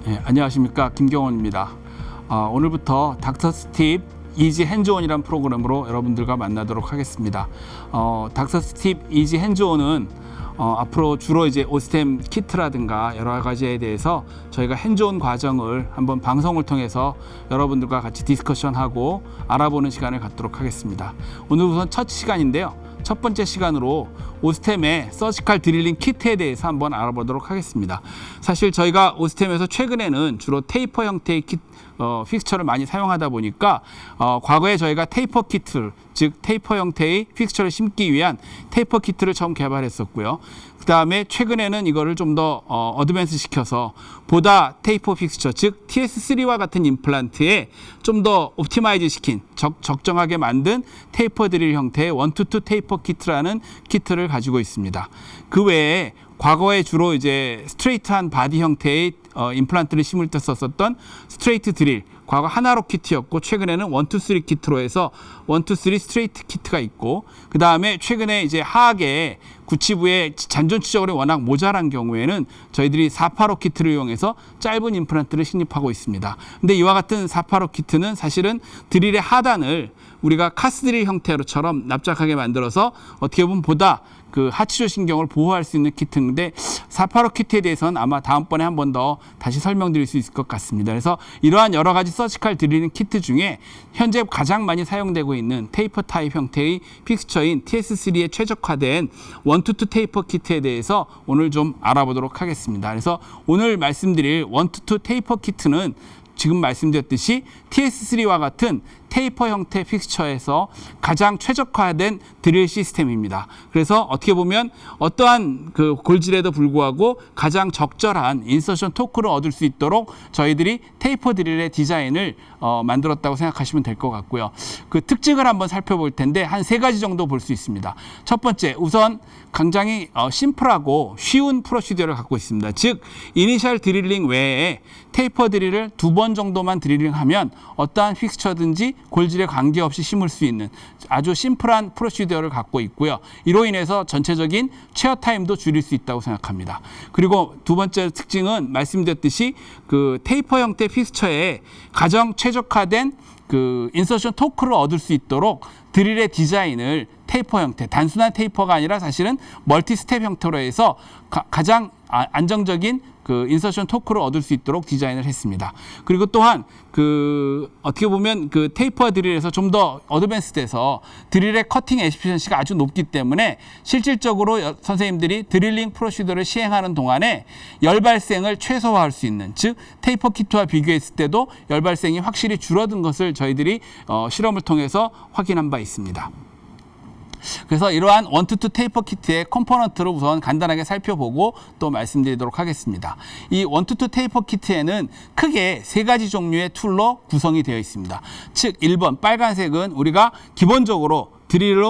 네, 안녕하십니까, 김경원입니다. 오늘부터 닥터 스팁 이지 핸즈온이라는 프로그램으로 여러분들과 만나도록 하겠습니다. 닥터 스팁 이지 핸즈온은 앞으로 주로 이제 오스템 키트라든가 여러 가지에 대해서 저희가 핸즈온 과정을 한번 방송을 통해서 여러분들과 같이 디스커션하고 알아보는 시간을 갖도록 하겠습니다. 오늘 우선 첫 시간인데요. 첫 번째 시간으로 오스템의 서지컬 드릴링 키트에 대해서 한번 알아보도록 하겠습니다. 사실 저희가 오스템에서 최근에는 주로 테이퍼 형태의 픽스처를 많이 사용하다 보니까 과거에 저희가 테이퍼 키트, 즉 테이퍼 형태의 픽스처를 심기 위한 테이퍼 키트를 처음 개발했었고요. 그 다음에 최근에는 이거를 좀 더 어드밴스 시켜서 보다 테이퍼 픽스처, 즉 TS3와 같은 임플란트에 좀 더 옵티마이즈 시킨 적정하게 만든 테이퍼 드릴 형태의 1-2 테이퍼 키트라는 키트를 가지고 있습니다. 그 외에 과거에 주로 이제 스트레이트한 바디 형태의 임플란트를 심을 때 썼었던 스트레이트 드릴, 과거 하나로 키트였고 최근에는 1-2-3 키트로 해서 1-2-3 스트레이트 키트가 있고, 그 다음에 최근에 이제 하악에 구치부의 잔존 추적이 워낙 모자란 경우에는 저희들이 485 키트를 이용해서 짧은 임플란트를 식립하고 있습니다. 근데 이와 같은 485 키트는 사실은 드릴의 하단을 우리가 카스 드릴 형태로처럼 납작하게 만들어서 어떻게 보면 보다 그 하치조 신경을 보호할 수 있는 키트인데 485 키트에 대해서는 아마 다음번에 한 번 더 다시 설명드릴 수 있을 것 같습니다. 그래서 이러한 여러 가지 서지컬 드리링 키트 중에 현재 가장 많이 사용되고 있는 테이퍼 타입 형태의 픽스처인 TS3에 최적화된 1-2 테이퍼 키트에 대해서 오늘 좀 알아보도록 하겠습니다. 그래서 오늘 말씀드릴 1-2 테이퍼 키트는 지금 말씀드렸듯이 TS3와 같은 테이퍼 형태 픽스처에서 가장 최적화된 드릴 시스템입니다. 그래서 어떻게 보면 어떠한 그 골질에도 불구하고 가장 적절한 인서션 토크를 얻을 수 있도록 저희들이 테이퍼 드릴의 디자인을 만들었다고 생각하시면 될 것 같고요. 그 특징을 한번 살펴볼 텐데 한 3가지 정도 볼 수 있습니다. 첫 번째, 우선 굉장히 심플하고 쉬운 프로시저를 갖고 있습니다. 즉 이니셜 드릴링 외에 테이퍼 드릴을 2번 정도만 드릴링하면 어떠한 픽스처든지 골질에 관계없이 심을 수 있는 아주 심플한 프로시저를 갖고 있고요. 이로 인해서 전체적인 체어 타임도 줄일 수 있다고 생각합니다. 그리고 두 번째 특징은 말씀드렸듯이 그 테이퍼 형태 픽스처에 가장 최적화된 그 인서션 토크를 얻을 수 있도록 드릴의 디자인을 테이퍼 형태, 단순한 테이퍼가 아니라 사실은 멀티 스텝 형태로 해서 가장 안정적인 그 인서션 토크를 얻을 수 있도록 디자인을 했습니다. 그리고 또한 그 어떻게 보면 그 테이퍼 드릴에서 좀 더 어드밴스돼서 드릴의 커팅 에피션시가 아주 높기 때문에 실질적으로 선생님들이 드릴링 프로시저를 시행하는 동안에 열 발생을 최소화할 수 있는, 즉 테이퍼 키트와 비교했을 때도 열 발생이 확실히 줄어든 것을 저희들이 실험을 통해서 확인한 바 있습니다. 그래서 이러한 1-2 테이퍼 키트의 컴포넌트를 우선 간단하게 살펴보고 또 말씀드리도록 하겠습니다. 이 1-2 테이퍼 키트에는 크게 3가지 종류의 툴로 구성이 되어 있습니다. 즉 1번 빨간색은 우리가 기본적으로 드릴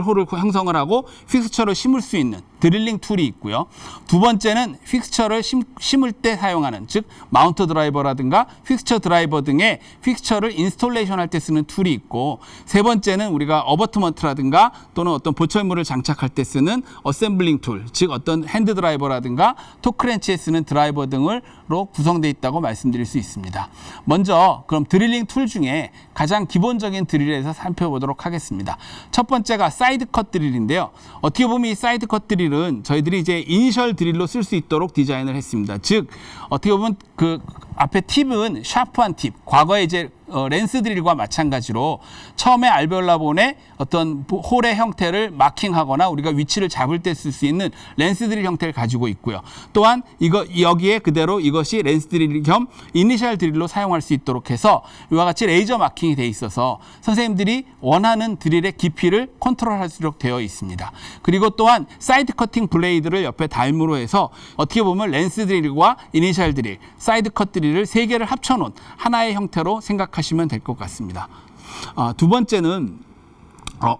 홀을 형성을 하고 픽스처를 심을 수 있는 드릴링 툴이 있고요. 두 번째는 픽스처를 심을 때 사용하는, 즉 마운트 드라이버라든가 픽스처 드라이버 등의 픽스처를 인스톨레이션 할 때 쓰는 툴이 있고, 세 번째는 우리가 어버트먼트라든가 또는 어떤 보철물을 장착할 때 쓰는 어셈블링 툴, 즉 어떤 핸드 드라이버라든가 토크렌치에 쓰는 드라이버 등으로 구성되어 있다고 말씀드릴 수 있습니다. 먼저 그럼 드릴링 툴 중에 가장 기본적인 드릴에서 살펴보도록 하겠습니다. 첫 번째가 사이드 컷 드릴인데요. 어떻게 보면 이 사이드 컷 드릴은 저희들이 이제 이니셜 드릴로 쓸 수 있도록 디자인을 했습니다. 즉 어떻게 보면 그 앞에 팁은 샤프한 팁, 과거에 이제 렌스 드릴과 마찬가지로 처음에 알베올라본의 어떤 홀의 형태를 마킹하거나 우리가 위치를 잡을 때 쓸 수 있는 렌스 드릴 형태를 가지고 있고요. 또한 여기에 그대로 이것이 렌스 드릴 겸 이니셜 드릴로 사용할 수 있도록 해서 이와 같이 레이저 마킹이 돼 있어서 선생님들이 원하는 드릴의 깊이를 컨트롤할 수 있도록 되어 있습니다. 그리고 또한 사이드 커팅 블레이드를 옆에 달므로 해서 어떻게 보면 렌스 드릴과 이니셜 드릴, 사이드 컷 드릴을 3개를 합쳐놓은 하나의 형태로 생각하시면 될 것 같습니다. 두 번째는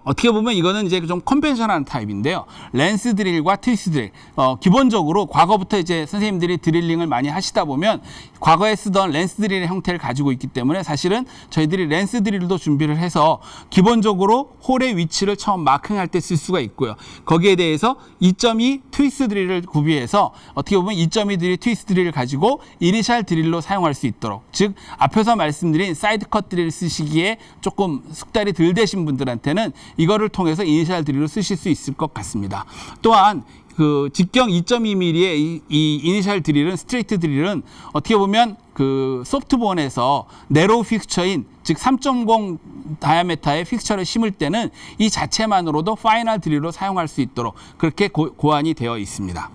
어떻게 보면 이거는 이제 좀 컨벤셔널한 타입인데요. 랜스 드릴과 트위스트 드릴. 기본적으로 과거부터 이제 선생님들이 드릴링을 많이 하시다 보면 과거에 쓰던 랜스 드릴의 형태를 가지고 있기 때문에 사실은 저희들이 랜스 드릴도 준비를 해서 기본적으로 홀의 위치를 처음 마킹할 때 쓸 수가 있고요. 거기에 대해서 2.2 트위스트 드릴을 구비해서 어떻게 보면 2.2 드릴 트위스트 드릴을 가지고 이니셜 드릴로 사용할 수 있도록, 즉 앞에서 말씀드린 사이드 컷 드릴 쓰시기에 조금 숙달이 덜 되신 분들한테는 이거를 통해서 이니셜 드릴로 쓰실 수 있을 것 같습니다. 또한 그 직경 2.2mm의 이 이니셜 드릴은, 스트레이트 드릴은 어떻게 보면 그 소프트본에서 네로우 픽처인, 즉 3.0 다이아메타의 픽처를 심을 때는 이 자체만으로도 파이널 드릴로 사용할 수 있도록 그렇게 고안이 되어 있습니다.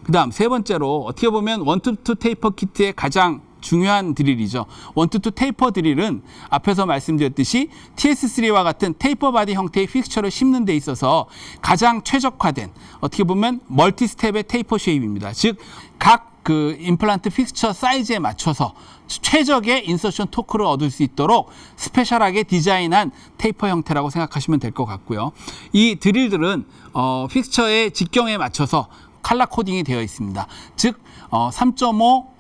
그 다음 세 번째로 어떻게 보면 1-2 테이퍼 키트의 가장 중요한 드릴이죠. 1-2 테이퍼 드릴은 앞에서 말씀드렸듯이 TS3와 같은 테이퍼 바디 형태의 픽처를 심는 데 있어서 가장 최적화된, 어떻게 보면 멀티 스텝의 테이퍼 쉐입입니다. 즉 각 그 임플란트 픽처 사이즈에 맞춰서 최적의 인서션 토크를 얻을 수 있도록 스페셜하게 디자인한 테이퍼 형태라고 생각하시면 될 것 같고요. 이 드릴들은 픽처의 직경에 맞춰서 컬러 코딩이 되어 있습니다. 즉 3.5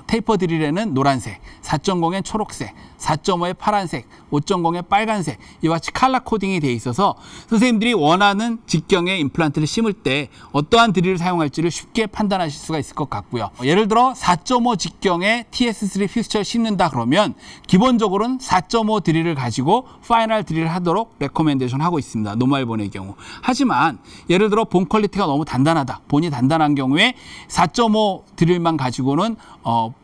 테이퍼 드릴에는 노란색, 4.0에 초록색, 4.5에 파란색, 5.0에 빨간색, 이와 같이 컬러 코딩이 되어 있어서 선생님들이 원하는 직경의 임플란트를 심을 때 어떠한 드릴을 사용할지를 쉽게 판단하실 수가 있을 것 같고요. 예를 들어 4.5 직경의 TS3 픽처를 심는다 그러면 기본적으로는 4.5 드릴을 가지고 파이널 드릴을 하도록 레코멘데이션 하고 있습니다. 노멀본의 경우. 하지만 예를 들어 본 퀄리티가 너무 단단하다, 본이 단단한 경우에 4.5 드릴만 가지고는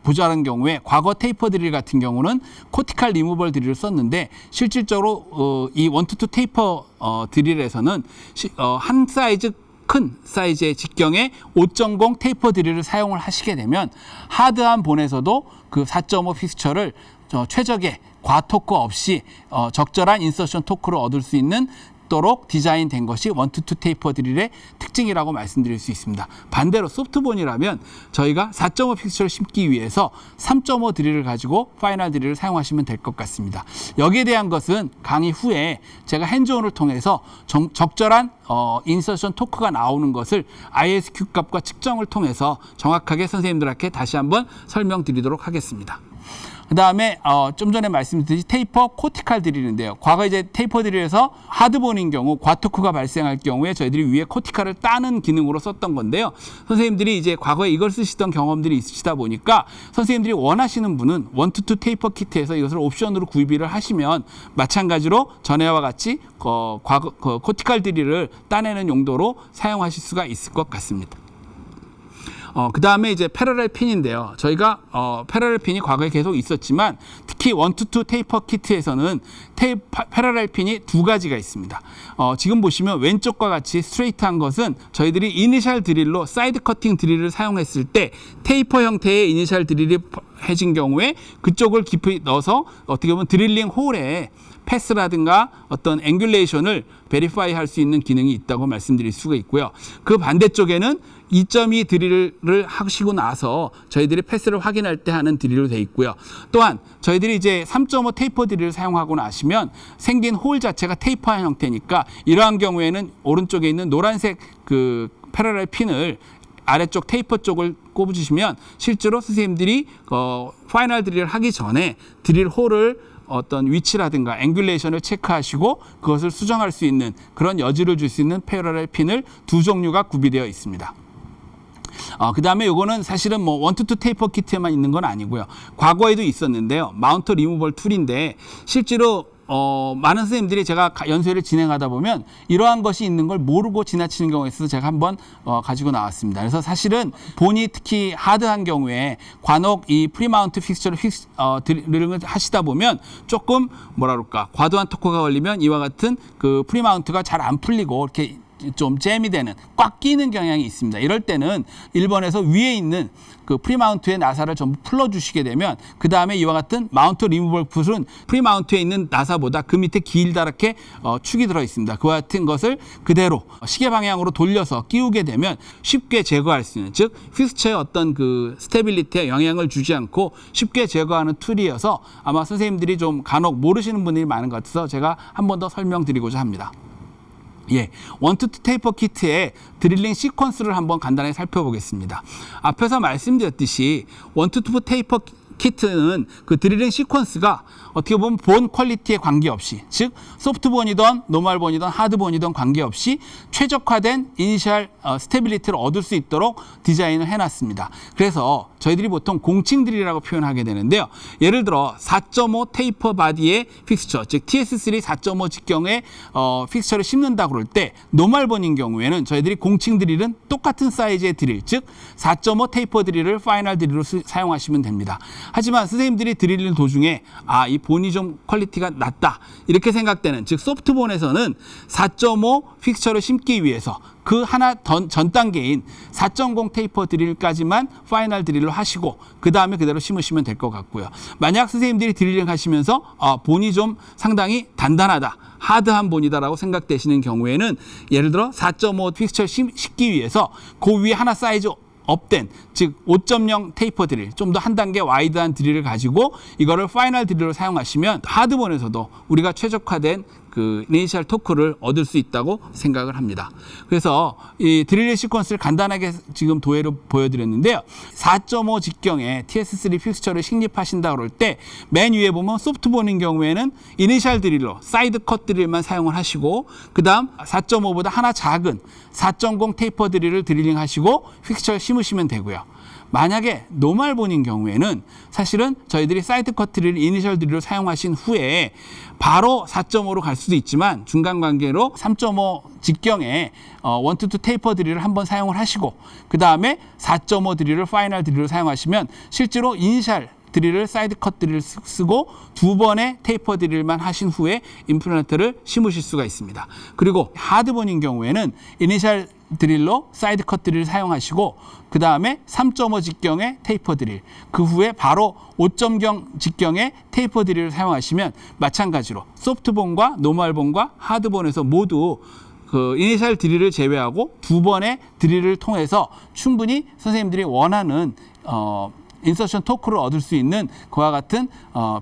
모자란 경우에, 과거 테이퍼 드릴 같은 경우는 코티칼 리무벌 드릴을 썼는데 실질적으로 이 1-2 테이퍼 드릴에서는 한 사이즈 큰 사이즈의 직경에 5.0 테이퍼 드릴을 사용을 하시게 되면 하드한 본에서도 그 4.5 픽스처를 최적의 과토크 없이 적절한 인서션 토크를 얻을 수 있는 도록 디자인된 것이 1-2 테이퍼 드릴의 특징이라고 말씀드릴 수 있습니다. 반대로 소프트본이라면 저희가 4.5 픽처를 심기 위해서 3.5 드릴을 가지고 파이널 드릴을 사용하시면 될 것 같습니다. 여기에 대한 것은 강의 후에 제가 핸즈온을 통해서 적절한 인서션 토크가 나오는 것을 ISQ 값과 측정을 통해서 정확하게 선생님들께 다시 한번 설명드리도록 하겠습니다. 그 다음에 좀 전에 말씀드렸듯이 테이퍼 코티칼 드릴인데요. 과거 이제 테이퍼 드릴에서 하드본인 경우 과토크가 발생할 경우에 저희들이 위에 코티칼을 따는 기능으로 썼던 건데요. 선생님들이 이제 과거에 이걸 쓰시던 경험들이 있으시다 보니까 선생님들이 원하시는 분은 1-2 테이퍼 키트에서 이것을 옵션으로 구입을 하시면 마찬가지로 전에와 같이 코티칼 드릴을 따내는 용도로 사용하실 수가 있을 것 같습니다. 그 다음에 이제 패러렐 핀인데요. 저희가 패러렐 핀이 과거에 계속 있었지만 특히 1-2 테이퍼 키트에서는 패러렐 핀이 두 가지가 있습니다. 지금 보시면 왼쪽과 같이 스트레이트한 것은 저희들이 이니셜 드릴로 사이드 커팅 드릴을 사용했을 때 테이퍼 형태의 이니셜 드릴이 해진 경우에 그쪽을 깊이 넣어서 어떻게 보면 드릴링 홀에 패스라든가 어떤 앵귤레이션을 베리파이 할 수 있는 기능이 있다고 말씀드릴 수가 있고요. 그 반대쪽에는 2.2 드릴을 하시고 나서 저희들이 패스를 확인할 때 하는 드릴로 되어 있고요. 또한 저희들이 이제 3.5 테이퍼 드릴을 사용하고 나시면 생긴 홀 자체가 테이퍼한 형태니까 이러한 경우에는 오른쪽에 있는 노란색 그 패러렐 핀을 아래쪽 테이퍼 쪽을 꼽으시면 실제로 선생님들이 파이널 드릴을 하기 전에 드릴 홀을 어떤 위치라든가 앵귤레이션을 체크하시고 그것을 수정할 수 있는 그런 여지를 줄 수 있는 패러렐 핀을 두 종류가 구비되어 있습니다. 그 다음에 요거는 사실은 뭐 1-2 테이퍼 키트에만 있는 건 아니고요. 과거에도 있었는데요. 마운트 리무벌 툴인데 실제로 많은 선생님들이 제가 연수회를 진행하다 보면 이러한 것이 있는 걸 모르고 지나치는 경우가 있어서 제가 한번 가지고 나왔습니다. 그래서 사실은 본이 특히 하드한 경우에 관옥 이 프리마운트 픽스처를 드릴을 하시다 보면 조금 뭐라 그럴까 과도한 토크가 걸리면 이와 같은 그 프리마운트가 잘 안 풀리고 이렇게 좀 잼이 되는, 꽉 끼는 경향이 있습니다. 이럴 때는 1번에서 위에 있는 그 프리마운트의 나사를 전부 풀어주시게 되면 그 다음에 이와 같은 마운트 리무벌 풋은 프리마운트에 있는 나사보다 그 밑에 길다랗게 축이 들어 있습니다. 그와 같은 것을 그대로 시계 방향으로 돌려서 끼우게 되면 쉽게 제거할 수 있는, 즉 픽스처의 어떤 그 스테빌리티에 영향을 주지 않고 쉽게 제거하는 툴이어서 아마 선생님들이 좀 간혹 모르시는 분들이 많은 것 같아서 제가 한 번 더 설명드리고자 합니다. 예, 원투투 테이퍼 키트의 드릴링 시퀀스를 한번 간단하게 살펴보겠습니다. 앞에서 말씀드렸듯이 원투투 테이퍼 키트는 그 드릴링 시퀀스가 어떻게 보면 본 퀄리티에 관계없이, 즉 소프트본이든 노멀본이든 하드본이든 관계없이 최적화된 이니셜 스테빌리티를 얻을 수 있도록 디자인을 해놨습니다. 그래서 저희들이 보통 공칭 드릴이라고 표현하게 되는데요. 예를 들어 4.5 테이퍼 바디의 픽스처, 즉 TS3 4.5 직경의 픽스처를 심는다 그럴 때 노멀본인 경우에는 저희들이 공칭 드릴은 똑같은 사이즈의 드릴, 즉 4.5 테이퍼 드릴을 파이널 드릴로 사용하시면 됩니다. 하지만 선생님들이 드리는 도중에 이 본이 좀 퀄리티가 낮다 이렇게 생각되는, 즉 소프트본에서는 4.5 픽스처를 심기 위해서 그 하나 전 단계인 4.0 테이퍼 드릴까지만 파이널 드릴로 하시고 그 다음에 그대로 심으시면 될 것 같고요. 만약 선생님들이 드릴링 하시면서 본이 좀 상당히 단단하다, 하드한 본이다라고 생각되시는 경우에는 예를 들어 4.5 픽스처를 심기 위해서 그 위에 하나 사이즈 업된, 즉 5.0 테이퍼 드릴, 좀 더 한 단계 와이드한 드릴을 가지고 이거를 파이널 드릴로 사용하시면 하드본에서도 우리가 최적화된 그 이니셜 토크를 얻을 수 있다고 생각을 합니다. 그래서 이 드릴링 시퀀스를 간단하게 지금 도해로 보여드렸는데요. 4.5 직경에 TS3 픽스처를 식립하신다 그럴 때 맨 위에 보면 소프트본인 경우에는 이니셜 드릴로 사이드 컷 드릴만 사용을 하시고 그 다음 4.5보다 하나 작은 4.0 테이퍼 드릴을 드릴링 하시고 픽스처를 심으시면 되고요. 만약에 노멀본인 경우에는 사실은 저희들이 사이드 컷 드릴, 이니셜 드릴을 사용하신 후에 바로 4.5로 갈 수도 있지만 중간 관계로 3.5 직경에 원투투 테이퍼 드릴을 한번 사용을 하시고 그 다음에 4.5 드릴을 파이널 드릴로 사용하시면 실제로 이니셜 드릴을 사이드 컷 드릴을 쓰고 두 번의 테이퍼 드릴만 하신 후에 임플란트를 심으실 수가 있습니다. 그리고 하드본인 경우에는 이니셜 드릴로 사이드 컷 드릴을 사용하시고 그 다음에 3.5 직경의 테이퍼 드릴, 그 후에 바로 5.0 직경의 테이퍼 드릴을 사용하시면 마찬가지로 소프트본과 노멀본과 하드본에서 모두 그 이니셜 드릴을 제외하고 두 번의 드릴을 통해서 충분히 선생님들이 원하는 인서션 토크를 얻을 수 있는 그와 같은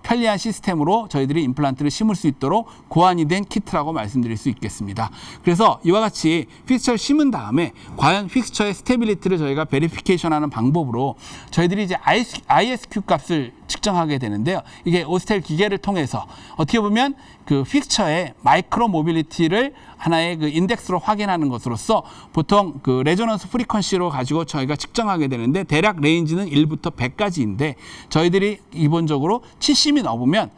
편리한 시스템으로 저희들이 임플란트를 심을 수 있도록 고안이 된 키트라고 말씀드릴 수 있겠습니다. 그래서 이와 같이 픽스처를 심은 다음에 과연 픽스처의 스테빌리티를 저희가 베리피케이션하는 방법으로 저희들이 이제 ISQ 값을 측정하게 되는데요. 이게 오스텔 기계를 통해서 어떻게 보면 그 픽스처의 마이크로 모빌리티를 하나의 그 인덱스로 확인하는 것으로서 보통 그 레조넌스 프리퀀시로 가지고 저희가 측정하게 되는데 대략 레인지는 1부터 100까지인데 저희들이 기본적으로 70이 넘으면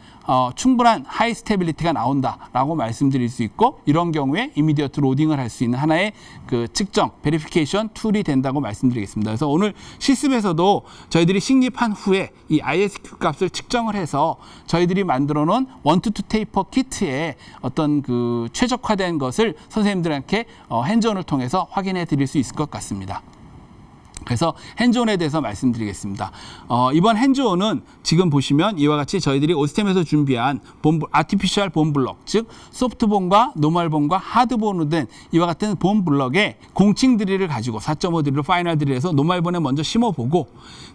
충분한 하이 스테빌리티가 나온다라고 말씀드릴 수 있고 이런 경우에 이미디어트 로딩을 할 수 있는 하나의 그 측정, 베리피케이션 툴이 된다고 말씀드리겠습니다. 그래서 오늘 실습에서도 저희들이 식립한 후에 이 ISQ 값을 측정을 해서 저희들이 만들어 놓은 원투투 테이퍼 키트의 어떤 그 최적화된 것을 선생님들한테 핸즈온을 통해서 확인해 드릴 수 있을 것 같습니다. 그래서 핸즈온에 대해서 말씀드리겠습니다. 이번 핸즈온은 지금 보시면 이와 같이 저희들이 오스템에서 준비한 아티피셜 본 블럭, 즉 소프트본과 노멀본과 하드본으로 된 이와 같은 본 블럭에 공칭 드릴을 가지고 4.5 드릴로 파이널 드릴에서 노멀본에 먼저 심어보고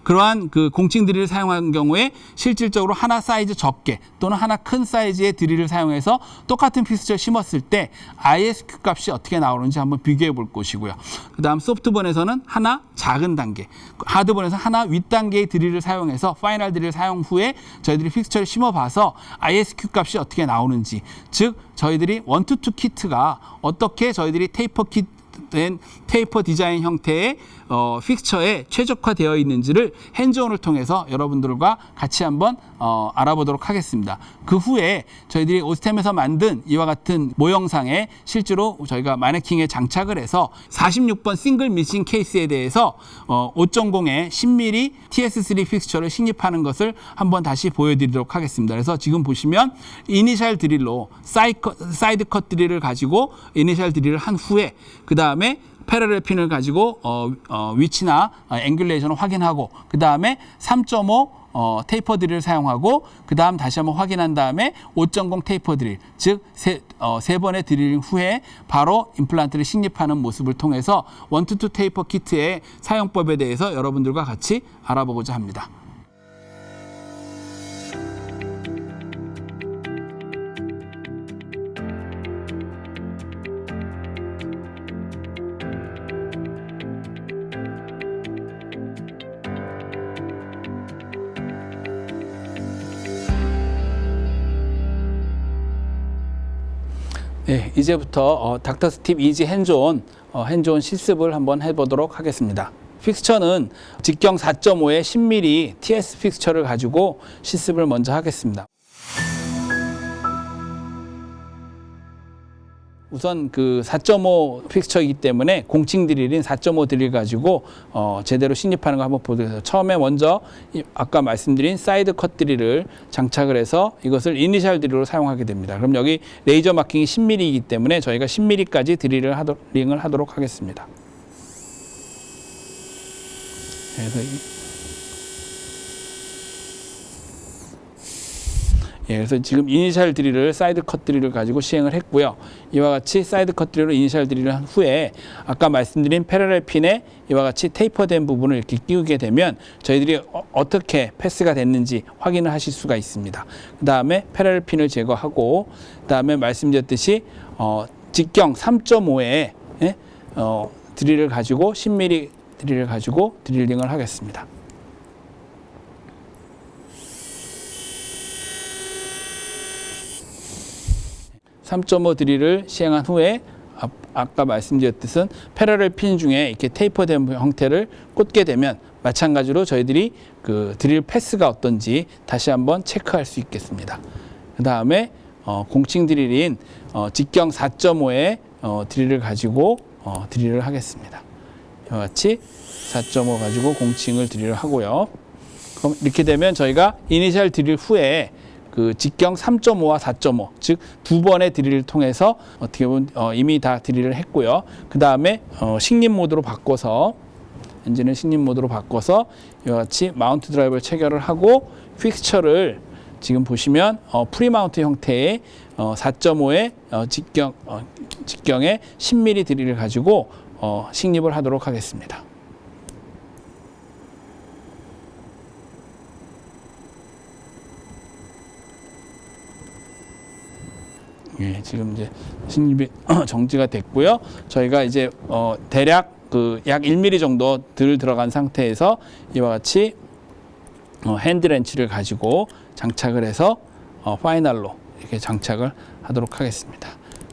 그러한 그 공칭 드릴을 사용한 경우에 실질적으로 하나 사이즈 적게 또는 하나 큰 사이즈의 드릴을 사용해서 똑같은 픽스처를 심었을 때 ISQ 값이 어떻게 나오는지 한번 비교해 볼 것이고요. 그 다음 소프트본에서는 하나 작은 단계, 하드본에서 하나 윗단계의 드릴을 사용해서 파이널 드릴 사용 후에 저희들이 픽스처를 심어봐서 ISQ 값이 어떻게 나오는지, 즉 저희들이 원투투 키트가 어떻게 저희들이 된 테이퍼 디자인 형태의 픽스처에 최적화되어 있는지를 핸즈온을 통해서 여러분들과 같이 한번 알아보도록 하겠습니다. 그 후에 저희들이 오스템에서 만든 이와 같은 모형상에 실제로 저희가 마네킹에 장착을 해서 46번 싱글 미싱 케이스에 대해서 5.0의 10mm TS3 픽스처를 식립하는 것을 한번 다시 보여드리도록 하겠습니다. 그래서 지금 보시면 이니셜 드릴로 사이드 컷 드릴을 가지고 이니셜 드릴을 한 후에 그 다음에 패러렐 핀을 가지고 위치나 앵귤레이션을 확인하고 그 다음에 3.5 테이퍼 드릴을 사용하고 그 다음 다시 한번 확인한 다음에 5.0 테이퍼 드릴 즉 세 번의 드릴링 후에 바로 임플란트를 식립하는 모습을 통해서 1-2 테이퍼 키트의 사용법에 대해서 여러분들과 같이 알아보고자 합니다. 네, 이제부터 닥터 스팁 이지 핸즈온 실습을 한번 해보도록 하겠습니다. 픽스처는 직경 4.5의 10mm TS 픽스처를 가지고 실습을 먼저 하겠습니다. 우선 그 4.5 픽스처이기 때문에 공칭 드릴인 4.5 드릴 가지고 제대로 식립하는 거 한번 보도록 해요. 처음에 먼저 아까 말씀드린 사이드 컷 드릴을 장착을 해서 이것을 이니셜 드릴로 사용하게 됩니다. 그럼 여기 레이저 마킹이 10mm이기 때문에 저희가 10mm까지 드릴을 하도록 하겠습니다. 그래서 지금 이니셜 드릴을 사이드 컷 드릴을 가지고 시행을 했고요. 이와 같이 사이드 컷 드릴로 이니셜 드릴을 한 후에 아까 말씀드린 패러렐 핀에 이와 같이 테이퍼된 부분을 이렇게 끼우게 되면 저희들이 어떻게 패스가 됐는지 확인을 하실 수가 있습니다. 그 다음에 패러렐 핀을 제거하고 그 다음에 말씀드렸듯이 직경 3.5의 드릴을 가지고 10mm 드릴을 가지고 드릴링을 하겠습니다. 3.5 드릴을 시행한 후에 아까 말씀드렸듯은 패러렐 핀 중에 이렇게 테이퍼된 형태를 꽂게 되면 마찬가지로 저희들이 그 드릴 패스가 어떤지 다시 한번 체크할 수 있겠습니다. 그 다음에 공칭 드릴인 직경 4.5의 드릴을 가지고 드릴을 하겠습니다. 이와 같이 4.5 가지고 공칭을 드릴을 하고요. 그럼 이렇게 되면 저희가 이니셜 드릴 후에 그 직경 3.5와 4.5, 즉 두 번의 드릴을 통해서 어떻게 보면 이미 다 드릴을 했고요. 그 다음에 식립 모드로 바꿔서 엔진을 식립 모드로 바꿔서 이와 같이 마운트 드라이버를 체결을 하고 픽스처를 지금 보시면 프리마운트 형태의 4.5의 직경의 10mm 드릴을 가지고 식립을 하도록 하겠습니다. 예, 지금 이제 식립이 정지가 됐고요. 저희가 이제 대략 그 약 1mm 정도 들어간 상태에서 이와 같이 핸드렌치를 가지고 장착을 해서 파이널로 이렇게 장착을 하도록 하겠습니다.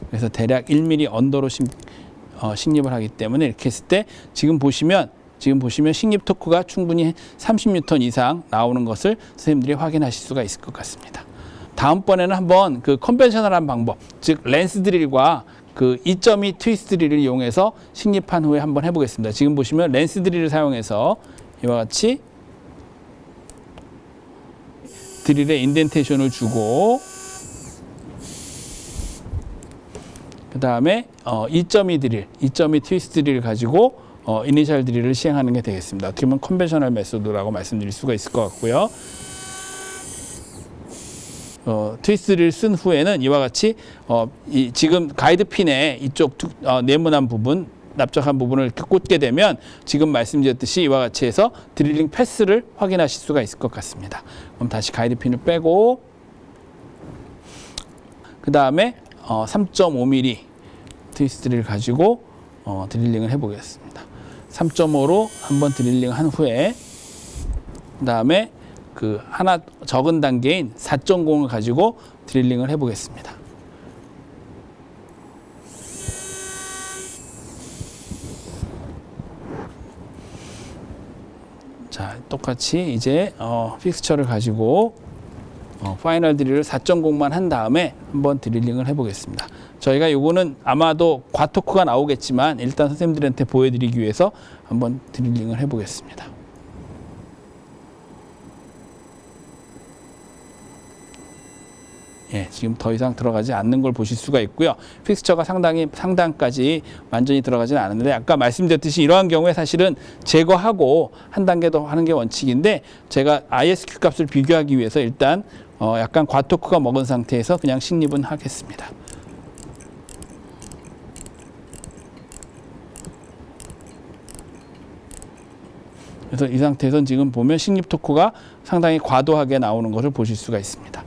그래서 대략 1mm 언더로 식립을 하기 때문에 이렇게 했을 때 지금 보시면 식립 토크가 충분히 30N 이상 나오는 것을 선생님들이 확인하실 수가 있을 것 같습니다. 다음번에는 한번 그 컨벤셔널한 방법, 즉 렌스 드릴과 그 2.2 트위스트 드릴을 이용해서 식립한 후에 한번 해보겠습니다. 지금 보시면 렌스 드릴을 사용해서 이와 같이 드릴에 인덴테이션을 주고 그 다음에 2.2 드릴, 2.2 트위스트 드릴을 가지고 이니셜 드릴을 시행하는 게 되겠습니다. 어떻게 보면 컨벤셔널 메소드라고 말씀드릴 수가 있을 것 같고요. 트위스트를 쓴 후에는 이와 같이 지금 가이드 핀에 이쪽 네모난 부분, 납작한 부분을 이렇게 꽂게 되면 지금 말씀드렸듯이 이와 같이 해서 드릴링 패스를 확인하실 수가 있을 것 같습니다. 그럼 다시 가이드 핀을 빼고 그 다음에 3.5mm 트위스트를 가지고 드릴링을 해보겠습니다. 3.5로 한번 드릴링 한 후에 그 다음에 그 하나 적은 단계인 4.0을 가지고 드릴링을 해보겠습니다. 자, 똑같이 이제 픽스처를 가지고 파이널 드릴을 4.0만 한 다음에 한번 드릴링을 해보겠습니다. 저희가 요거는 아마도 과토크가 나오겠지만 일단 선생님들한테 보여드리기 위해서 한번 드릴링을 해보겠습니다. 예, 지금 더 이상 들어가지 않는 걸 보실 수가 있고요. 픽스처가 상단까지 완전히 들어가지는 않았는데 아까 말씀드렸듯이 이러한 경우에 사실은 제거하고 한 단계 더 하는 게 원칙인데 제가 ISQ 값을 비교하기 위해서 일단 약간 과토크가 먹은 상태에서 그냥 식립은 하겠습니다. 그래서 이 상태에서는 지금 보면 식립 토크가 상당히 과도하게 나오는 것을 보실 수가 있습니다.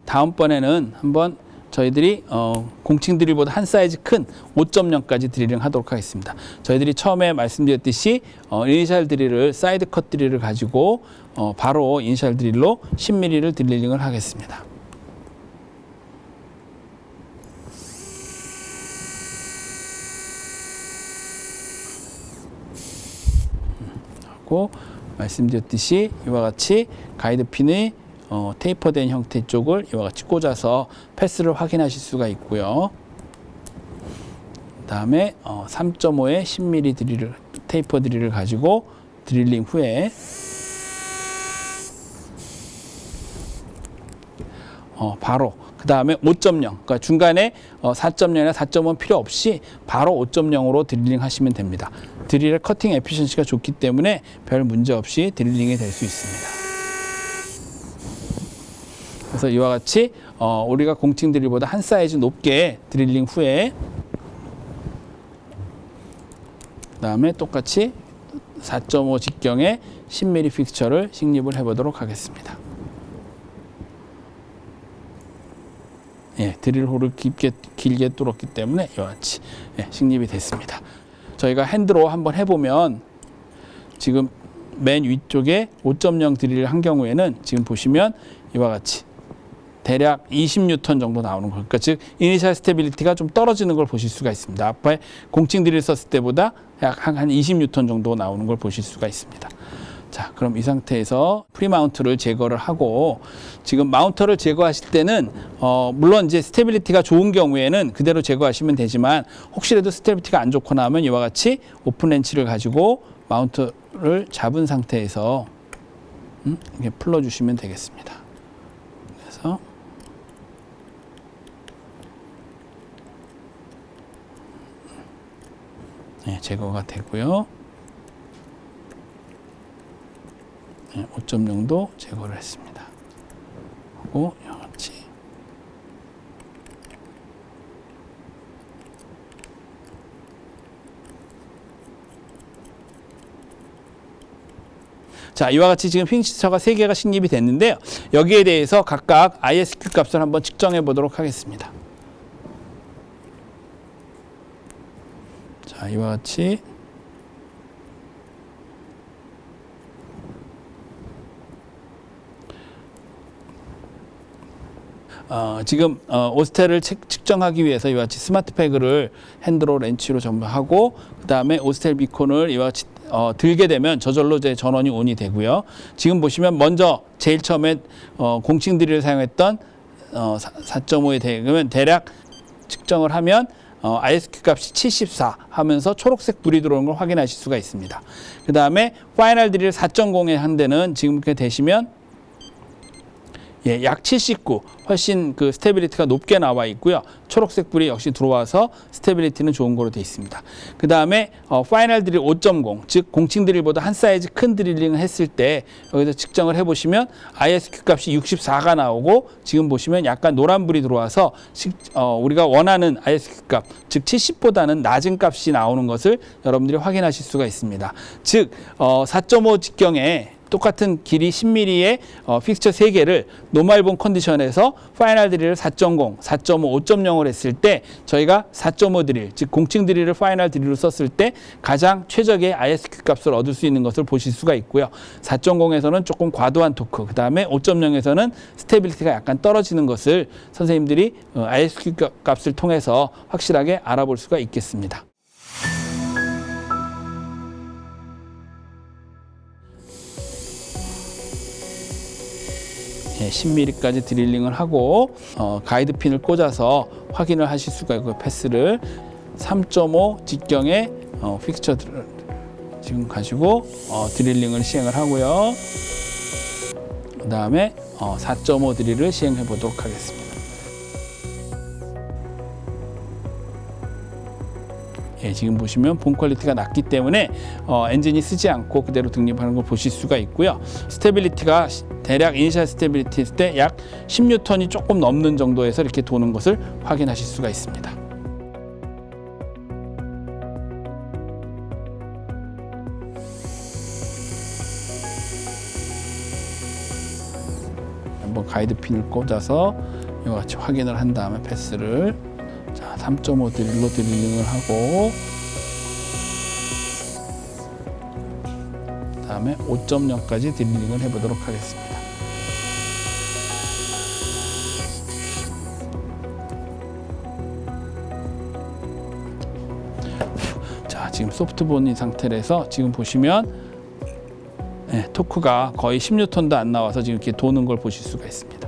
다음번에는 한번 저희들이 공칭 드릴보다 한 사이즈 큰 5.0까지 드릴링 하도록 하겠습니다. 저희들이 처음에 말씀드렸듯이 이니셜 드릴을 사이드 컷 드릴을 가지고 바로 이니셜 드릴로 10mm를 드릴링을 하겠습니다. 하고 말씀드렸듯이 이와 같이 가이드 핀의 테이퍼된 형태 쪽을 이와 같이 꽂아서 패스를 확인하실 수가 있고요. 그 다음에 3.5의 10mm 드릴을, 테이퍼 드릴을 가지고 드릴링 후에 바로 그 다음에 5.0, 그러니까 중간에 4.0이나 4.5는 필요 없이 바로 5.0으로 드릴링 하시면 됩니다. 드릴의 커팅 에피션시가 좋기 때문에 별 문제 없이 드릴링이 될 수 있습니다. 그래서 이와 같이 우리가 공칭 드릴보다 한 사이즈 높게 드릴링 후에 그다음에 똑같이 4.5 직경의 10mm 픽스처를 식립을 해보도록 하겠습니다. 예, 드릴 홀을 길게 뚫었기 때문에 이와 같이 식립이 됐습니다. 저희가 핸드로 한번 해보면 지금 맨 위쪽에 5.0 드릴을 한 경우에는 지금 보시면 이와 같이 대략 20뉴턴 정도 나오는 거. 그러니까 즉 이니셜 스테빌리티가 좀 떨어지는 걸 보실 수가 있습니다. 앞에 공칭 드릴 썼을 때보다 약 한 20뉴턴 정도 나오는 걸 보실 수가 있습니다. 자, 그럼 이 상태에서 프리마운트를 제거를 하고 지금 마운터를 제거하실 때는 물론 이제 스테빌리티가 좋은 경우에는 그대로 제거하시면 되지만 혹시라도 스테빌리티가 안 좋거나 하면 이와 같이 오픈 렌치를 가지고 마운트를 잡은 상태에서 이렇게 풀어주시면 되겠습니다. 그래서 제거가 되고요. 5.0도 제거를 했습니다. 하고 같이 자, 이와 같이 지금 핀치처가 3개가 식립이 됐는데요. 여기에 대해서 각각 ISQ 값을 한번 측정해 보도록 하겠습니다. 자, 이와 같이 지금 오스텔을 측정하기 위해서 이와 같이 스마트 패그를 핸드로 렌치로 전부하고 그 다음에 오스텔 비콘을 이와 같이 들게 되면 저절로 이제 전원이 온이 되고요. 지금 보시면 먼저 제일 처음에 공칭 드릴을 사용했던 4.5에 되면 대략 측정을 하면 ISQ 값이 74 하면서 초록색 불이 들어오는 걸 확인하실 수가 있습니다. 그 다음에 파이널 드릴 4.0에 한 데는 지금 이렇게 되시면 약 79, 훨씬 그 스테빌리티가 높게 나와 있고요. 초록색 불이 역시 들어와서 스테빌리티는 좋은 거로 되어 있습니다. 그 다음에 파이널 드릴 5.0, 즉 공칭 드릴보다 한 사이즈 큰 드릴링을 했을 때 여기서 측정을 해보시면 ISQ 값이 64가 나오고 지금 보시면 약간 노란 불이 들어와서 우리가 원하는 ISQ 값, 즉 70보다는 낮은 값이 나오는 것을 여러분들이 확인하실 수가 있습니다. 즉 4.5 직경에 똑같은 길이 10mm의 픽스처 3개를 노멀본 컨디션에서 파이널 드릴을 4.0, 4.5, 5.0을 했을 때 저희가 4.5 드릴, 즉 공칭 드릴을 파이널 드릴로 썼을 때 가장 최적의 ISQ 값을 얻을 수 있는 것을 보실 수가 있고요. 4.0에서는 조금 과도한 토크, 그 다음에 5.0에서는 스테빌리티가 약간 떨어지는 것을 선생님들이 ISQ 값을 통해서 확실하게 알아볼 수가 있겠습니다. 10mm까지 드릴링을 하고 가이드 핀을 꽂아서 확인을 하실 수가 있고요. 패스를 3.5 직경의 픽스처를 지금 가지고 드릴링을 시행을 하고요. 그 다음에 4.5 드릴을 시행해 보도록 하겠습니다. 지금 보시면 본 퀄리티가 낮기 때문에 엔진이 쓰지 않고 그대로 등립하는 걸 보실 수가 있고요. 스테빌리티가 대략 이니셜 스테빌리티 있을 때 약 10N이 조금 넘는 정도에서 이렇게 도는 것을 확인하실 수가 있습니다. 한번 가이드 핀을 꽂아서 이와 같이 확인을 한 다음에 패스를 3.5 드릴로 드릴링을 하고 그 다음에 5.0까지 드릴링을 해보도록 하겠습니다. 자, 지금 소프트본인 상태라서 지금 보시면 토크가 거의 10N도 안 나와서 지금 이렇게 도는 걸 보실 수가 있습니다.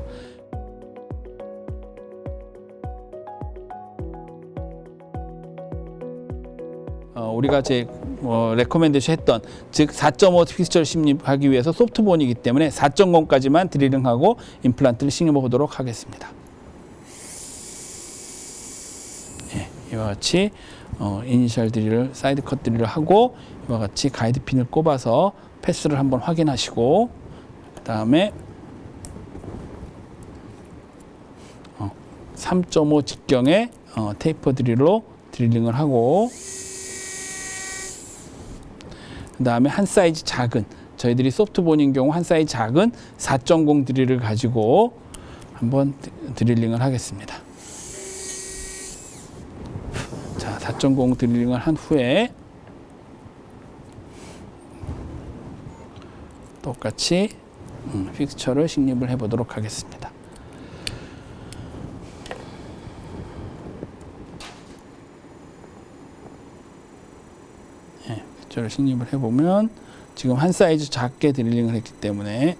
우리가 제 레코멘데이션 했던 즉 4.5 픽스처를 식립하기 위해서 소프트본이기 때문에 4.0까지만 드릴링하고 임플란트를 식립해 보도록 하겠습니다. 이와 같이 이니셜 드릴을 사이드 컷 드릴을 하고 이와 같이 가이드 핀을 꼽아서 패스를 한번 확인하시고 그 다음에 3.5 직경의 테이퍼 드릴로 드릴링을 하고 그 다음에 한 사이즈 작은 저희들이 소프트본인 경우 한 사이즈 작은 4.0 드릴을 가지고 한번 드릴링을 하겠습니다. 자, 4.0 드릴링을 한 후에 똑같이 픽스처를 식립을 해 보도록 하겠습니다. 픽스처를 식립을 해보면 지금 한 사이즈 작게 드릴링을 했기 때문에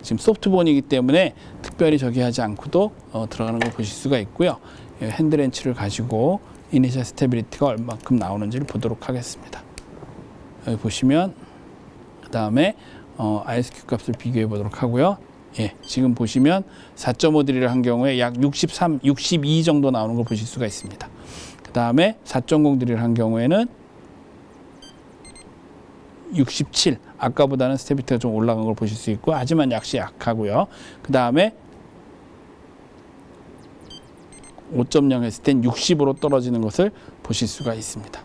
지금 소프트본이기 때문에 특별히 저기 하지 않고도 들어가는 걸 보실 수가 있고요. 핸드렌치를 가지고 이니셜 스테빌리티가 얼마큼 나오는지를 보도록 하겠습니다. 여기 보시면 그 다음에 ISQ 값을 비교해 보도록 하고요. 지금 보시면 4.5 드릴을 한 경우에 약 63, 62 정도 나오는 걸 보실 수가 있습니다. 그 다음에 4.0 드릴을 한 경우에는 67, 아까보다는 스테빌리티가 좀 올라간 걸 보실 수 있고 하지만 역시 약하고요. 그 다음에 5.0 했을 땐 60으로 떨어지는 것을 보실 수가 있습니다.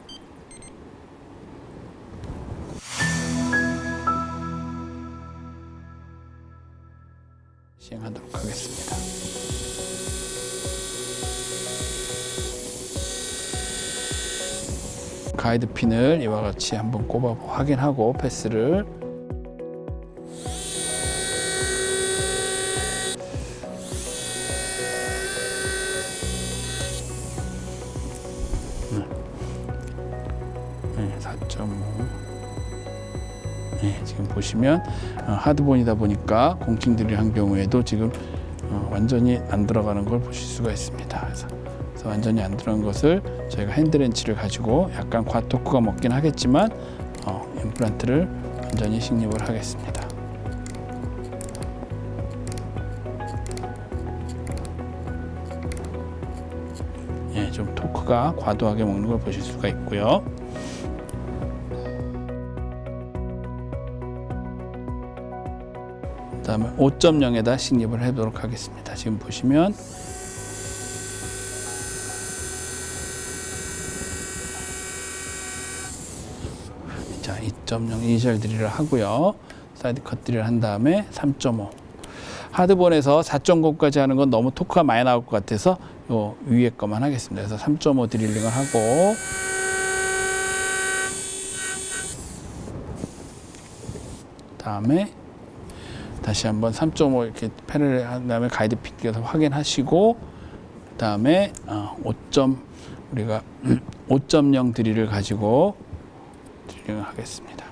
시행하도록 하겠습니다. 가이드 핀을 이와 같이 한번 꼽아 확인하고 패스를 네, 4.5 지금 보시면 하드본이다 보니까 공칭 드릴 한 경우에도 지금 완전히 안 들어가는 걸 보실 수가 있습니다. 그래서 완전히 안 들어간 것을 저희가 핸드렌치를 가지고 약간 과토크가 먹긴 하겠지만 임플란트를 완전히 식립을 하겠습니다. 좀 토크가 과도하게 먹는 걸 보실 수가 있고요. 그 다음에 5.0에다 식립을 해보도록 하겠습니다. 지금 보시면 자, 2.0 이니셜 드릴을 하고요. 사이드 컷 드릴을 한 다음에 3.5 하드본에서 4.0까지 하는 건 너무 토크가 많이 나올 것 같아서 요 위에 것만 하겠습니다. 그래서 3.5 드릴링을 하고 다음에 다시 한번 3.5 이렇게 패를 한 다음에 가이드 핀 껴서 확인하시고 그 다음에 우리가 5.0 드릴을 가지고 드릴링을 하겠습니다.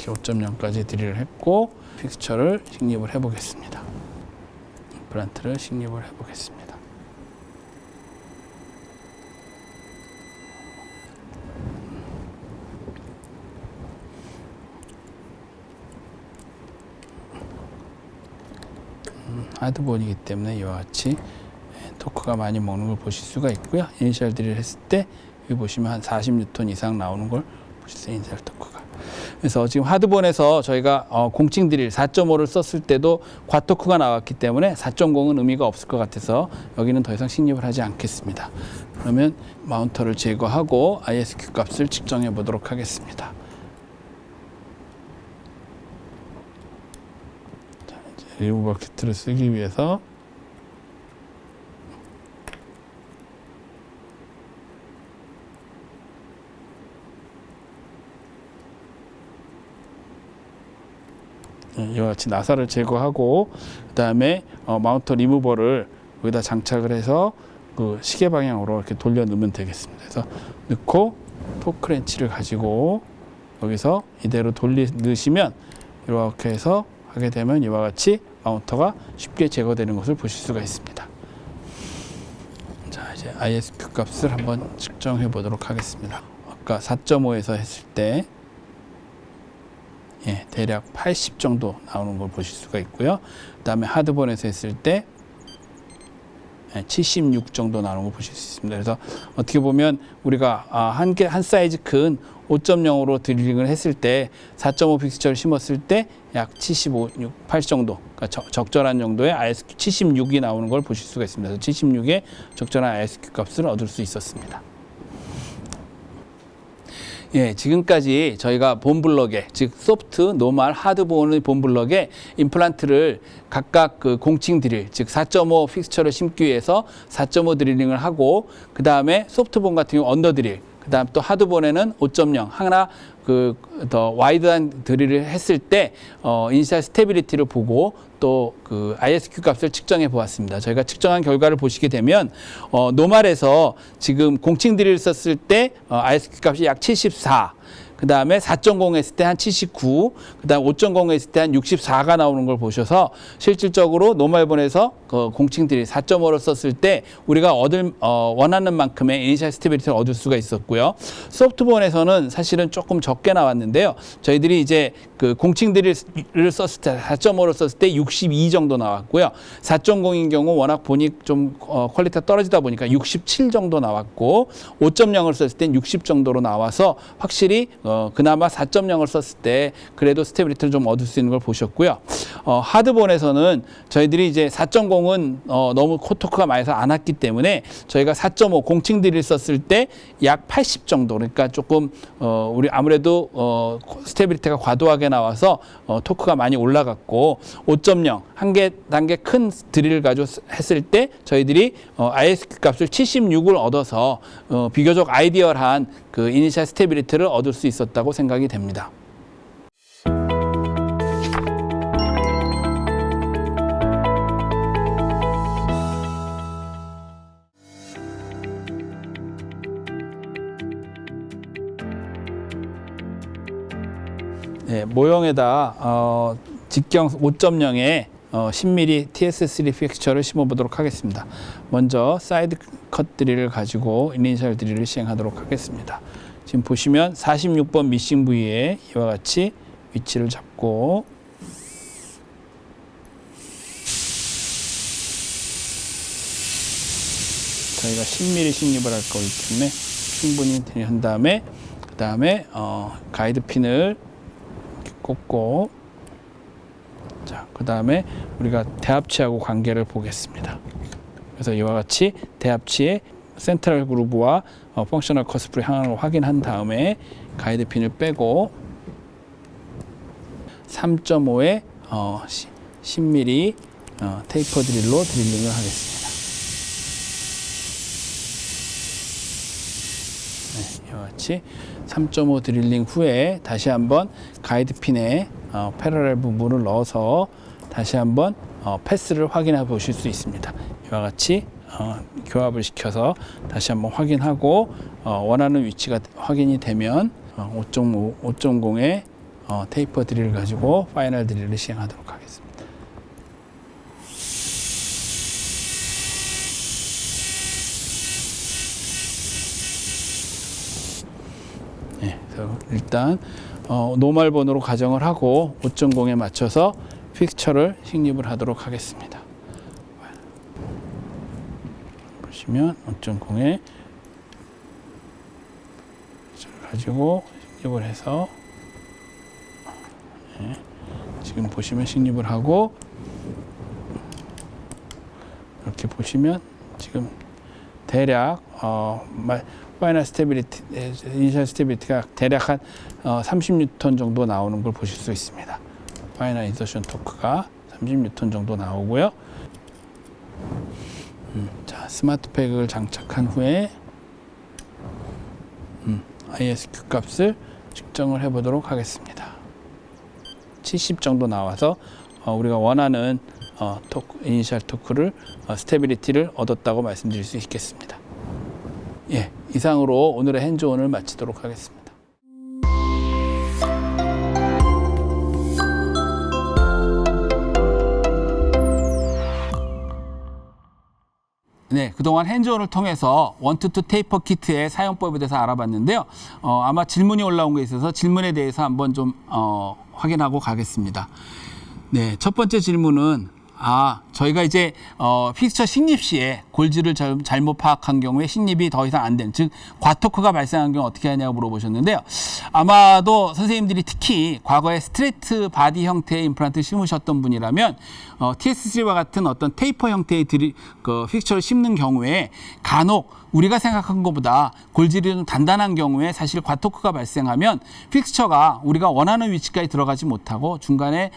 이렇게 5.0까지 드릴을 했고 픽스처를 식립을 해 보겠습니다. 임플란트를 식립을 해 보겠습니다. 하드본이기 때문에 이와 같이 토크가 많이 먹는 걸 보실 수가 있고요. 이니셜 드릴 했을 때 여기 보시면 한 40뉴턴 이상 나오는 걸 보실 수 있어요. 이니셜 토크가. 그래서 지금 하드본에서 저희가 공칭 드릴 4.5를 썼을 때도 과토크가 나왔기 때문에 4.0은 의미가 없을 것 같아서 여기는 더 이상 식립을 하지 않겠습니다. 그러면 마운터를 제거하고 ISQ 값을 측정해 보도록 하겠습니다. 리무버 키트를 쓰기 위해서 이와 같이 나사를 제거하고 그 다음에 마운터 리무버를 여기다 장착을 해서 그 시계 방향으로 이렇게 돌려 넣으면 되겠습니다. 그래서 넣고 토크렌치를 가지고 여기서 이대로 넣으시면 이렇게 해서 하게 되면 이와 같이 마운터가 쉽게 제거되는 것을 보실 수가 있습니다. 자, 이제 ISQ 값을 한번 측정해 보도록 하겠습니다. 아까 4.5에서 했을 때 대략 80 정도 나오는 걸 보실 수가 있고요. 그 다음에 하드본에서 했을 때 76 정도 나오는 걸 보실 수 있습니다. 그래서 어떻게 보면 우리가 한 사이즈 큰 5.0으로 드릴링을 했을 때 4.5 픽스처를 심었을 때 약 75, 8 정도, 그러니까 적절한 정도의 ISQ 76이 나오는 걸 보실 수가 있습니다. 그래서 76의 적절한 ISQ 값을 얻을 수 있었습니다. 예, 지금까지 저희가 본 블럭에, 즉 소프트, 노멀, 하드본의 본 블럭에 임플란트를 각각 그 공칭 드릴, 즉 4.5 픽스처를 심기 위해서 4.5 드릴링을 하고 그 다음에 소프트본 같은 경우 언더 드릴, 그 다음 또 하드본에는 5.0 하나 더 와이드한 드릴을 했을 때 이니셜 스테빌리티를 보고 또 그 ISQ 값을 측정해 보았습니다. 저희가 측정한 결과를 보시게 되면 노멀에서 지금 공칭 드릴을 썼을 때 ISQ 값이 약 74, 그 다음에 4.0 했을 때 한 79, 그 다음 5.0 했을 때 한 64가 나오는 걸 보셔서 실질적으로 노멀본에서 공칭 드릴 4.5를 썼을 때 우리가 원하는 만큼의 이니셜 스테빌리티를 얻을 수가 있었고요. 소프트본에서는 사실은 조금 적게 나왔는데요. 저희들이 이제 그 공칭 드릴을 썼을 때 4.5를 썼을 때 62 정도 나왔고요. 4.0인 경우 워낙 본이 좀 퀄리티가 떨어지다 보니까 67 정도 나왔고 5.0을 썼을 땐 60 정도로 나와서 확실히 그나마 4.0을 썼을 때 그래도 스테빌리티를 좀 얻을 수 있는 걸 보셨고요. 하드본에서는 저희들이 이제 4.0은 너무 토크가 많이 해서 안 왔기 때문에 저희가 4.5 공칭 드릴 썼을 때 약 80 정도, 그러니까 조금 우리 아무래도 스테빌리티가 과도하게 나와서 토크가 많이 올라갔고 5.0 한 단계 큰 드릴을 가지고 했을 때 저희들이 ISQ 값을 76을 얻어서 비교적 아이디얼한 그 이니셜 스테빌리티를 얻을 수 있었다고 생각이 됩니다. 네, 모형에다 직경 5.0에 10mm TS3 픽스처를 심어보도록 하겠습니다. 먼저 사이드 컷 드릴을 가지고 이니셜 드릴을 시행하도록 하겠습니다. 지금 보시면 46번 미싱 부위에 이와 같이 위치를 잡고 저희가 10mm 식립을 할 거기 때문에 충분히 한 다음에 가이드 핀을 이렇게 꽂고 자, 그 다음에 우리가 대합치하고 관계를 보겠습니다. 그래서 이와 같이 대합치의 센트럴 그루브와 펑셔널 커스프의 향을 확인한 다음에 가이드 핀을 빼고 3.5의 10mm 테이퍼 드릴로 드릴링을 하겠습니다. 네, 이와 같이 3.5 드릴링 후에 다시 한번 가이드 핀에 패러렐 부분을 넣어서 다시 한번 패스를 확인해 보실 수 있습니다. 이와 같이 교합을 시켜서 다시 한번 확인하고 원하는 위치가 확인이 되면 5.0의 테이퍼 드릴을 가지고 파이널 드릴을 시행하도록 하겠습니다. 네, 그래서 일단 노멀 번호로 가정을 하고 5.0에 맞춰서 픽처를 식립을 하도록 하겠습니다. 보시면 5.0에 가지고 식립을 해서 지금 보시면 식립을 하고 이렇게 보시면 지금 대략 파이널 스테빌리티, 이니셜 스테빌리티가 대략 한 30N 정도 나오는 걸 보실 수 있습니다. 파이널 인서션 토크가 30N 정도 나오고요. 자, 스마트 팩을 장착한 후에 ISQ 값을 측정을 해 보도록 하겠습니다. 70 정도 나와서 우리가 원하는 이니셜 토크를 스테빌리티를 얻었다고 말씀드릴 수 있겠습니다. 예, 이상으로 오늘의 핸즈온을 마치도록 하겠습니다. 네, 그동안 핸즈온을 통해서 원투투 테이퍼 키트의 사용법에 대해서 알아봤는데요. 아마 질문이 올라온 게 있어서 질문에 대해서 한번 좀 확인하고 가겠습니다. 네, 첫 번째 질문은 저희가 이제 픽스처 식립 시에 골즈를 잘못 파악한 경우에 식립이 더 이상 안 되는, 즉 과토크가 발생한 경우 어떻게 하냐고 물어보셨는데요. 아마도 선생님들이 특히 과거에 스트레이트 바디 형태의 임플란트를 심으셨던 분이라면 TS3와 같은 어떤 테이퍼 형태의 픽스처를 심는 경우에 간혹 우리가 생각한 것보다 골질이 좀 단단한 경우에 사실 과토크가 발생하면 픽스처가 우리가 원하는 위치까지 들어가지 못하고 중간에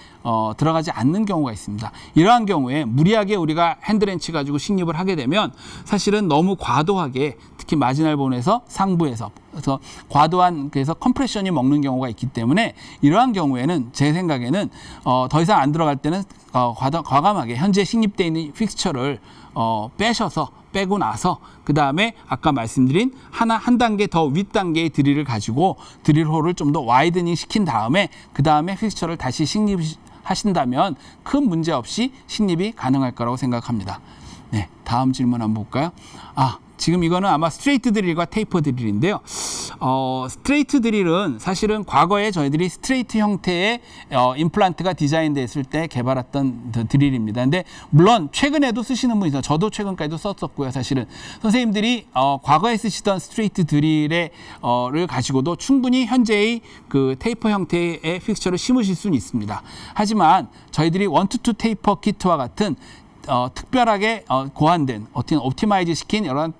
들어가지 않는 경우가 있습니다. 이러한 경우에 무리하게 우리가 핸드렌치 가지고 식립을 하게 되면 사실은 너무 과도하게, 특히 마지널 본에서 상부에서 그래서 과도한, 그래서 컴프레션이 먹는 경우가 있기 때문에 이러한 경우에는 제 생각에는 더 이상 안 들어갈 때는 과감하게 현재 식립되어 있는 픽스처를 빼고 나서 그 다음에 아까 말씀드린 한 단계 더 윗 단계의 드릴을 가지고 드릴홀을 좀 더 와이드닝 시킨 다음에 그 다음에 픽스처를 다시 식립하신다면 큰 문제 없이 식립이 가능할 거라고 생각합니다. 네, 다음 질문 한번 볼까요? 지금 이거는 아마 스트레이트 드릴과 테이퍼 드릴인데요. 스트레이트 드릴은 사실은 과거에 저희들이 스트레이트 형태의 임플란트가 디자인됐을 때 개발했던 드릴입니다. 근데 물론 최근에도 쓰시는 분이 있어요. 저도 최근까지도 썼었고요. 사실은 선생님들이 과거에 쓰시던 스트레이트 드릴을 가지고도 충분히 현재의 그 테이퍼 형태의 픽스처를 심으실 수는 있습니다. 하지만 저희들이 원투투 테이퍼 키트와 같은 특별하게 고안된, 옵티마이즈 시킨 여러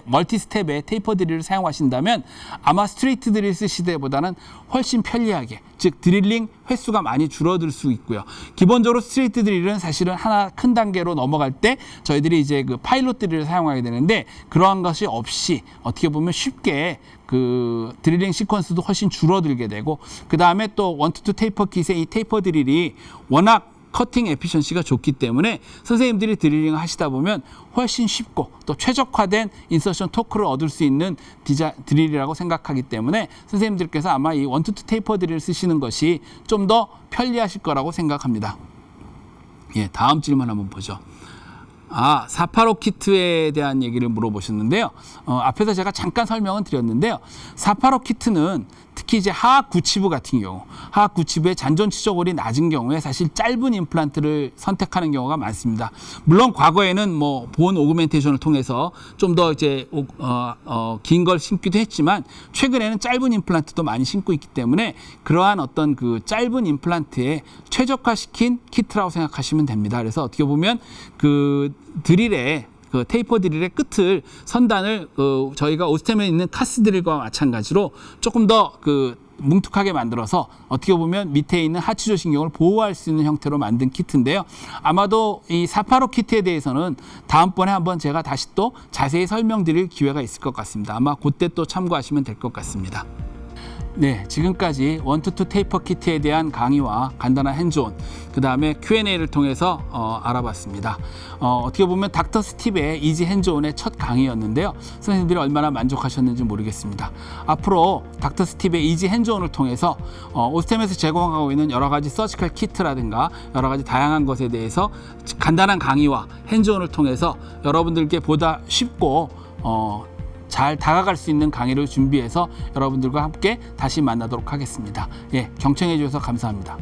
멀티 스텝의 테이퍼 드릴을 사용하신다면 아마 스트레이트 드릴 쓰실 때보다는 훨씬 편리하게, 즉 드릴링 횟수가 많이 줄어들 수 있고요. 기본적으로 스트레이트 드릴은 사실은 하나 큰 단계로 넘어갈 때 저희들이 이제 그 파일럿 드릴을 사용하게 되는데 그러한 것이 없이 어떻게 보면 쉽게 그 드릴링 시퀀스도 훨씬 줄어들게 되고, 그 다음에 또 원투투 테이퍼 킷의 이 테이퍼 드릴이 워낙 커팅 에피션시가 좋기 때문에 선생님들이 드릴링을 하시다 보면 훨씬 쉽고 또 최적화된 인서션 토크를 얻을 수 있는 드릴이라고 생각하기 때문에 선생님들께서 아마 이 원투투 테이퍼 드릴을 쓰시는 것이 좀 더 편리하실 거라고 생각합니다. 예, 다음 질문 한번 보죠. 485 키트에 대한 얘기를 물어보셨는데요. 앞에서 제가 잠깐 설명은 드렸는데요. 485 키트는 특히 이제 하악 구치부 같은 경우, 하악 구치부의 잔존 치저골이 낮은 경우에 사실 짧은 임플란트를 선택하는 경우가 많습니다. 물론 과거에는 뭐 본 오그멘테이션을 통해서 좀 더 이제 긴 걸 심기도 했지만 최근에는 짧은 임플란트도 많이 심고 있기 때문에 그러한 어떤 그 짧은 임플란트에 최적화시킨 키트라고 생각하시면 됩니다. 그래서 어떻게 보면 그 드릴의 그 테이퍼 드릴의 끝을 선단을 저희가 오스템에 있는 카스 드릴과 마찬가지로 조금 더 뭉툭하게 만들어서 어떻게 보면 밑에 있는 하추조 신경을 보호할 수 있는 형태로 만든 키트인데요. 아마도 이 485 키트에 대해서는 다음번에 한번 제가 다시 또 자세히 설명드릴 기회가 있을 것 같습니다. 아마 그때 또 참고하시면 될 것 같습니다. 네, 지금까지 1-2 테이퍼 키트에 대한 강의와 간단한 핸즈온, 그 다음에 Q&A를 통해서 알아봤습니다. 어떻게 보면 닥터 스팁의 이지 핸즈온의 첫 강의였는데요. 선생님들이 얼마나 만족하셨는지 모르겠습니다. 앞으로 닥터 스팁의 이지 핸즈온을 통해서 오스템에서 제공하고 있는 여러 가지 서지컬 키트라든가 여러 가지 다양한 것에 대해서 간단한 강의와 핸즈온을 통해서 여러분들께 보다 쉽고 잘 다가갈 수 있는 강의를 준비해서 여러분들과 함께 다시 만나도록 하겠습니다. 예, 경청해 주셔서 감사합니다.